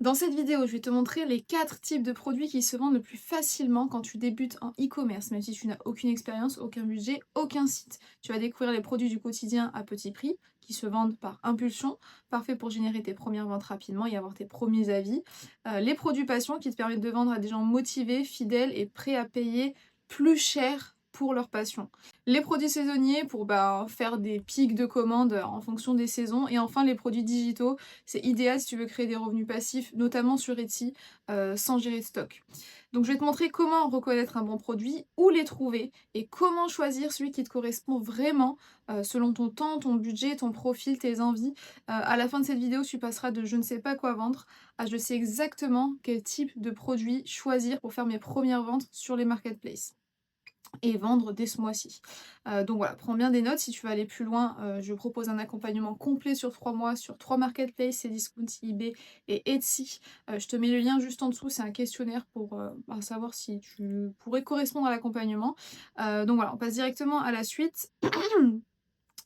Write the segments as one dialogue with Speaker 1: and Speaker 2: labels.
Speaker 1: Dans cette vidéo, je vais te montrer les 4 types de produits qui se vendent le plus facilement quand tu débutes en e-commerce, même si tu n'as aucune expérience, aucun budget, aucun site. Tu vas découvrir les produits du quotidien à petit prix, qui se vendent par impulsion, parfait pour générer tes premières ventes rapidement et avoir tes premiers avis. Les produits passion qui te permettent de vendre à des gens motivés, fidèles et prêts à payer plus cher pour leur passion. Les produits saisonniers pour faire des pics de commandes en fonction des saisons. Et enfin les produits digitaux, c'est idéal si tu veux créer des revenus passifs, notamment sur Etsy, sans gérer de stock. Donc je vais te montrer comment reconnaître un bon produit, où les trouver et comment choisir celui qui te correspond vraiment, selon ton temps, ton budget, ton profil, tes envies. À la fin de cette vidéo, tu passeras de je ne sais pas quoi vendre à je sais exactement quel type de produit choisir pour faire mes premières ventes sur les marketplaces et vendre dès ce mois-ci. Donc voilà, prends bien des notes si tu veux aller plus loin, je propose un accompagnement complet sur 3 mois sur 3 marketplaces, Cdiscount, eBay et Etsy. Je te mets le lien juste en dessous, c'est un questionnaire pour, savoir si tu pourrais correspondre à l'accompagnement. Donc voilà, on passe directement à la suite.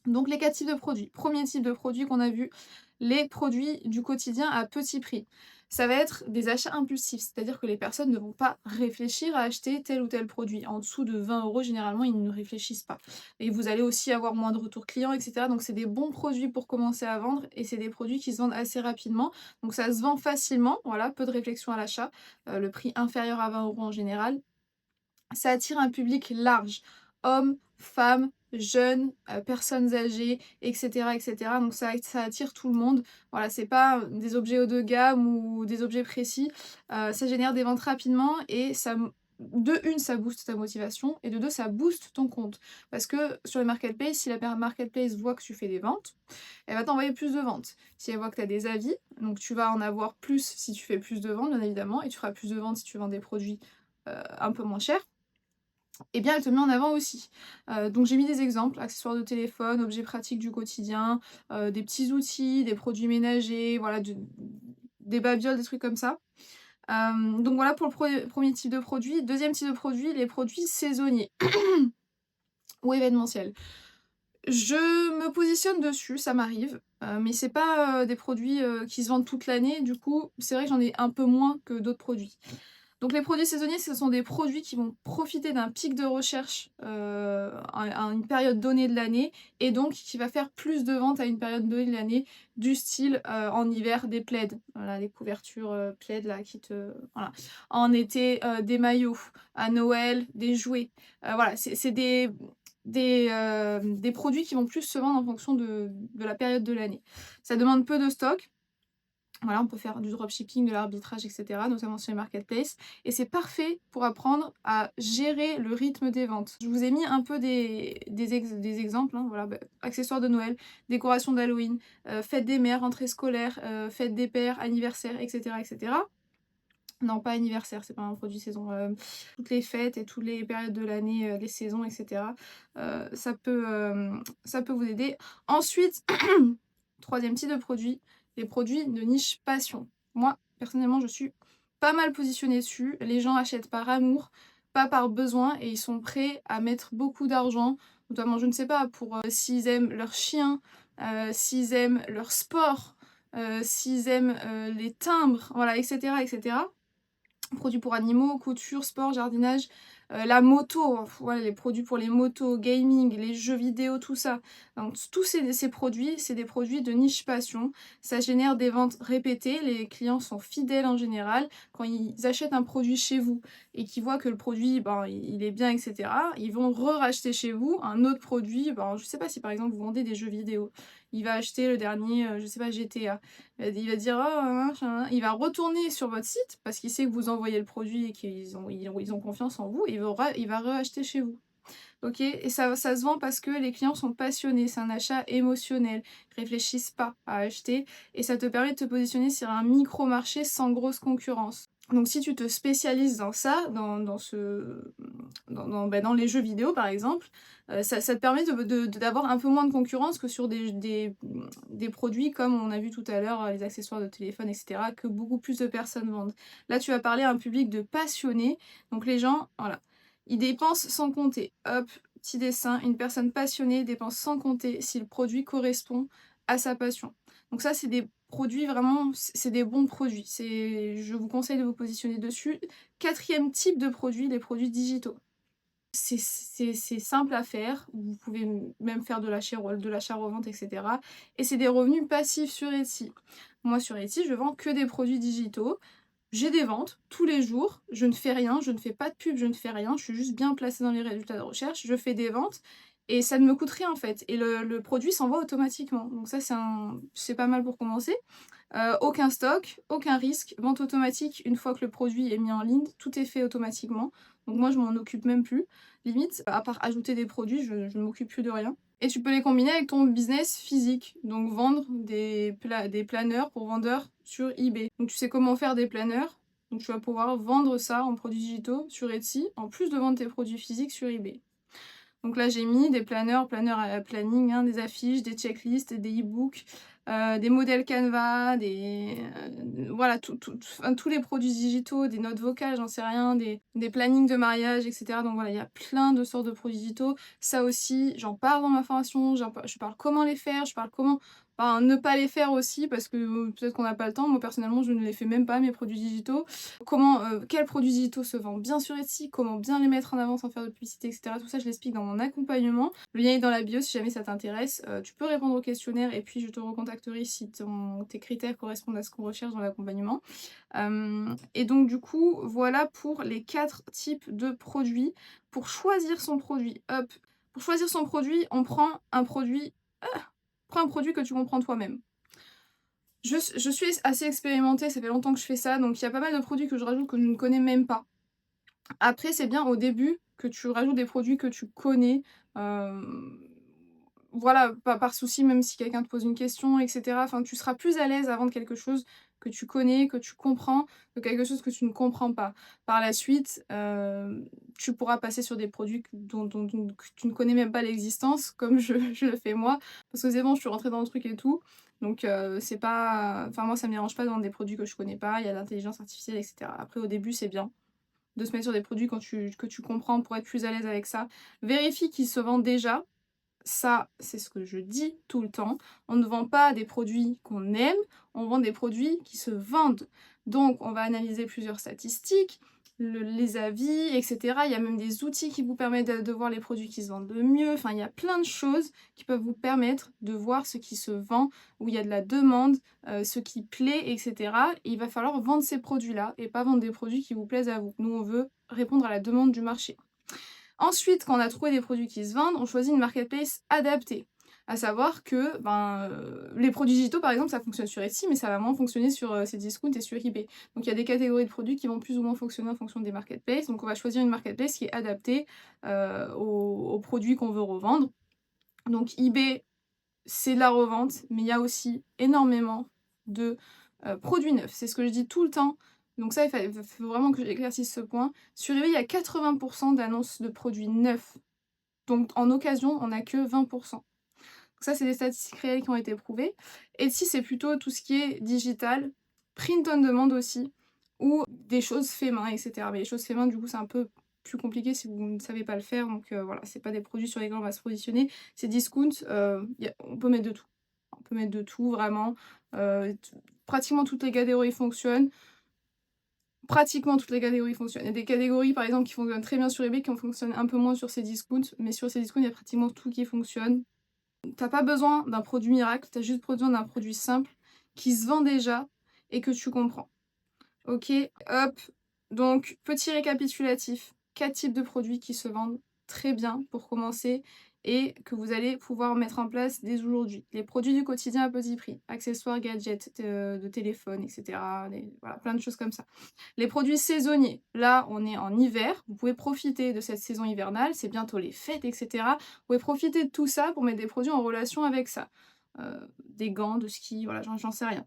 Speaker 1: Donc les 4 types de produits. Premier type de produit qu'on a vu, les produits du quotidien à petit prix. Ça va être des achats impulsifs, c'est-à-dire que les personnes ne vont pas réfléchir à acheter tel ou tel produit. En dessous de 20 euros, généralement, ils ne réfléchissent pas. Et vous allez aussi avoir moins de retours clients, etc. Donc c'est des bons produits pour commencer à vendre et c'est des produits qui se vendent assez rapidement. Donc ça se vend facilement, voilà, peu de réflexion à l'achat. Le prix inférieur à 20 euros en général. Ça attire un public large, hommes, femmes, jeunes, personnes âgées, et cetera, et cetera. Donc ça attire tout le monde. Voilà, c'est pas des objets haut de gamme ou des objets précis. Ça génère des ventes rapidement et de une, ça booste ta motivation et de deux, ça booste ton compte. Parce que sur les marketplaces, si la marketplace voit que tu fais des ventes, elle va t'envoyer plus de ventes. Si elle voit que tu as des avis, donc tu vas en avoir plus si tu fais plus de ventes, bien évidemment, et tu feras plus de ventes si tu vends des produits, un peu moins chers. Eh bien, elle te met en avant aussi. Donc j'ai mis des exemples, accessoires de téléphone, objets pratiques du quotidien, des petits outils, des produits ménagers, voilà, des babioles, des trucs comme ça. Donc voilà pour le premier type de produit. Deuxième type de produit, les produits saisonniers ou événementiels. Je me positionne dessus, ça m'arrive, mais c'est pas, des produits, qui se vendent toute l'année. Du coup, c'est vrai que j'en ai un peu moins que d'autres produits. Donc les produits saisonniers, ce sont des produits qui vont profiter d'un pic de recherche, à une période donnée de l'année et donc qui va faire plus de ventes à une période donnée de l'année, du style, en hiver des plaids, voilà les couvertures, plaids là qui te voilà. En été, des maillots, à Noël, des jouets, voilà, c'est des produits qui vont plus se vendre en fonction de la période de l'année. Ça demande peu de stock. Voilà, on peut faire du dropshipping, de l'arbitrage, et cetera, notamment sur les marketplaces. Et c'est parfait pour apprendre à gérer le rythme des ventes. Je vous ai mis un peu des exemples, hein, voilà, accessoires de Noël, décoration d'Halloween, fête des mères, rentrée scolaire, fête des pères, anniversaire, et cetera, et cetera. Non, pas anniversaire, c'est pas un produit saison. Toutes les fêtes et toutes les périodes de l'année, les saisons, et cetera. Ça peut vous aider. Ensuite, troisième type de produit, les produits de niche passion. Moi, personnellement, je suis pas mal positionnée dessus. Les gens achètent par amour, pas par besoin, et ils sont prêts à mettre beaucoup d'argent, notamment, je ne sais pas, pour s'ils aiment leur chien, s'ils aiment leur sport, s'ils aiment les timbres, voilà, etc., etc. Produits pour animaux, couture, sport, jardinage, la moto, voilà, les produits pour les motos, gaming, les jeux vidéo, tout ça. Donc tous ces produits, c'est des produits de niche passion. Ça génère des ventes répétées, les clients sont fidèles en général. Quand ils achètent un produit chez vous et qu'ils voient que le produit, ben, il est bien, etc., ils vont re-racheter chez vous un autre produit. Ben, je sais pas si par exemple vous vendez des jeux vidéo. Il va acheter le dernier, je sais pas, GTA. Il va dire: «Oh, machin», il va retourner sur votre site parce qu'il sait que vous envoyez le produit et qu'ils ont confiance en vous et il va re-acheter chez vous. OK? Et ça se vend parce que les clients sont passionnés, c'est un achat émotionnel. Ils réfléchissent pas à acheter et ça te permet de te positionner sur un micro marché sans grosse concurrence. Donc si tu te spécialises dans ça, dans les jeux vidéo par exemple, ça te permet d'avoir un peu moins de concurrence que sur des produits comme on a vu tout à l'heure, les accessoires de téléphone, et cetera, que beaucoup plus de personnes vendent. Là, tu vas parler à un public de passionnés, donc les gens, voilà, ils dépensent sans compter. Hop, petit dessin, une personne passionnée dépense sans compter si le produit correspond à sa passion. Donc ça, c'est des produits vraiment, c'est des bons produits. Je vous conseille de vous positionner dessus. Quatrième type de produit, les produits digitaux. C'est simple à faire, vous pouvez même faire de l'achat-revente, et cetera. Et c'est des revenus passifs sur Etsy. Moi, sur Etsy, je vends que des produits digitaux. J'ai des ventes tous les jours, je ne fais rien, je ne fais pas de pub, je ne fais rien, je suis juste bien placée dans les résultats de recherche, je fais des ventes et ça ne me coûte rien en fait. Et le produit s'envoie automatiquement. Donc ça, c'est pas mal pour commencer. Aucun stock, aucun risque, vente automatique une fois que le produit est mis en ligne, tout est fait automatiquement. Donc moi je m'en occupe même plus. Limite, à part ajouter des produits, je ne m'occupe plus de rien. Et tu peux les combiner avec ton business physique. Donc vendre des planeurs pour vendeurs sur eBay. Donc tu sais comment faire des planeurs. Donc tu vas pouvoir vendre ça en produits digitaux sur Etsy, en plus de vendre tes produits physiques sur eBay. Donc là, j'ai mis des planeurs à planning, hein, des affiches, des checklists, des e-books, des modèles Canva, voilà, enfin, tous les produits digitaux, des notes vocales, j'en sais rien, des plannings de mariage, etc. Donc voilà, il y a plein de sortes de produits digitaux. Ça aussi, j'en parle dans ma formation, je parle comment les faire, je parle comment enfin, ne pas les faire aussi, parce que peut-être qu'on n'a pas le temps. Moi, personnellement, je ne les fais même pas, mes produits digitaux. Quels produits digitaux se vendent bien sur Etsy, comment bien les mettre en avant sans faire de publicité, etc. Tout ça, je l'explique dans mon accompagnement. Le lien est dans la bio si jamais ça t'intéresse. Tu peux répondre au questionnaire et puis je te recontacterai si tes critères correspondent à ce qu'on recherche dans l'accompagnement. Et donc du coup, voilà pour les 4 types de produits. Pour choisir son produit, hop, pour choisir son produit, on prend un produit, prends un produit que tu comprends toi-même. Je suis assez expérimentée, ça fait longtemps que je fais ça, donc il y a pas mal de produits que je rajoute que je ne connais même pas. Après, c'est bien au début que tu rajoutes des produits que tu connais, voilà, pas par souci, même si quelqu'un te pose une question, et cetera. Enfin, tu seras plus à l'aise à vendre quelque chose que tu connais, que tu comprends, que quelque chose que tu ne comprends pas. Par la suite, tu pourras passer sur des produits que tu ne connais même pas l'existence, comme je le fais moi, parce que c'est bon, je suis rentrée dans le truc et tout. Donc c'est pas enfin moi ça me dérange pas de vendre des produits que je connais pas, il y a l'intelligence artificielle, et cetera. Après au début, c'est bien de se mettre sur des produits que tu comprends pour être plus à l'aise avec ça. Vérifie qu'ils se vendent déjà. Ça, c'est ce que je dis tout le temps. On ne vend pas des produits qu'on aime, on vend des produits qui se vendent. Donc, on va analyser plusieurs statistiques, les avis, etc. Il y a même des outils qui vous permettent de voir les produits qui se vendent le mieux. Enfin, il y a plein de choses qui peuvent vous permettre de voir ce qui se vend, où il y a de la demande, ce qui plaît, etc. Et il va falloir vendre ces produits-là et pas vendre des produits qui vous plaisent à vous. Nous, on veut répondre à la demande du marché. Ensuite, quand on a trouvé des produits qui se vendent, on choisit une marketplace adaptée. À savoir que les produits digitaux, par exemple, ça fonctionne sur Etsy, mais ça va moins fonctionner sur Cdiscount et sur eBay. Donc il y a des catégories de produits qui vont plus ou moins fonctionner en fonction des marketplaces. Donc on va choisir une marketplace qui est adaptée aux produits qu'on veut revendre. Donc eBay, c'est de la revente, mais il y a aussi énormément de produits neufs. C'est ce que je dis tout le temps. Donc ça, il faut vraiment que j'éclaircisse ce point. Sur eBay, il y a 80% d'annonces de produits neufs. Donc en occasion, on n'a que 20%. Donc ça, c'est des statistiques réelles qui ont été prouvées. Etsy, c'est plutôt tout ce qui est digital, print on demand aussi, ou des choses fait main, etc. Mais les choses fait main, du coup, c'est un peu plus compliqué si vous ne savez pas le faire. Donc voilà, c'est pas des produits sur lesquels on va se positionner. C'est discount, on peut mettre de tout. On peut mettre de tout, vraiment. Pratiquement toutes les catégories fonctionnent. Pratiquement toutes les catégories fonctionnent. Il y a des catégories par exemple qui fonctionnent très bien sur eBay qui fonctionnent un peu moins sur Cdiscount, mais sur Cdiscount il y a pratiquement tout qui fonctionne. T'as pas besoin d'un produit miracle, t'as juste besoin d'un produit simple qui se vend déjà et que tu comprends. Ok, hop. Donc petit récapitulatif, 4 types de produits qui se vendent très bien pour commencer et que vous allez pouvoir mettre en place dès aujourd'hui. Les produits du quotidien à petit prix, accessoires, gadgets, de téléphone, etc. Voilà, plein de choses comme ça. Les produits saisonniers, là on est en hiver, vous pouvez profiter de cette saison hivernale, c'est bientôt les fêtes, etc. Vous pouvez profiter de tout ça pour mettre des produits en relation avec ça. Des gants de ski, voilà, j'en sais rien.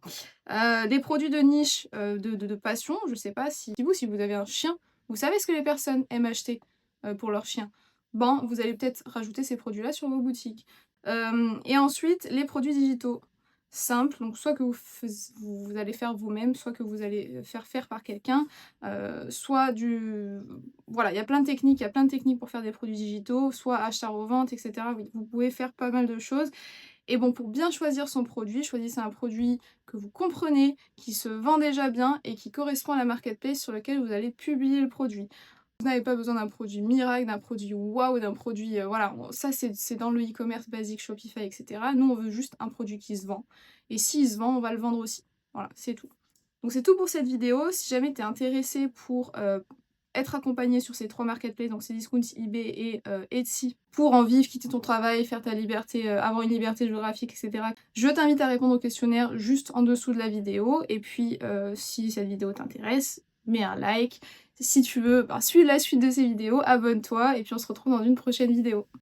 Speaker 1: Des produits de niche, de passion, je sais pas si vous avez un chien, vous savez ce que les personnes aiment acheter pour leur chien. Bon, vous allez peut-être rajouter ces produits-là sur vos boutiques. Et ensuite, les produits digitaux simples, donc soit que vous allez faire vous-même, soit que vous allez faire par quelqu'un, soit voilà, il y a plein de techniques, pour faire des produits digitaux, soit achat-revente, etc. Oui, vous pouvez faire pas mal de choses. Et bon, pour bien choisir son produit, choisissez un produit que vous comprenez, qui se vend déjà bien et qui correspond à la marketplace sur laquelle vous allez publier le produit. Vous n'avez pas besoin d'un produit miracle, d'un produit waouh, d'un produit, voilà, ça c'est dans le e-commerce basique, Shopify, et cetera. Nous, on veut juste un produit qui se vend. Et s'il se vend, on va le vendre aussi. Voilà, c'est tout. Donc c'est tout pour cette vidéo. Si jamais tu es intéressé pour être accompagné sur ces 3 marketplaces, donc c'est Discount, eBay et Etsy, pour en vivre, quitter ton travail, faire ta liberté, avoir une liberté géographique, etc. Je t'invite à répondre au questionnaire juste en dessous de la vidéo. Et puis, si cette vidéo t'intéresse, mets un like. Si tu veux suivre la suite de ces vidéos, abonne-toi et puis on se retrouve dans une prochaine vidéo.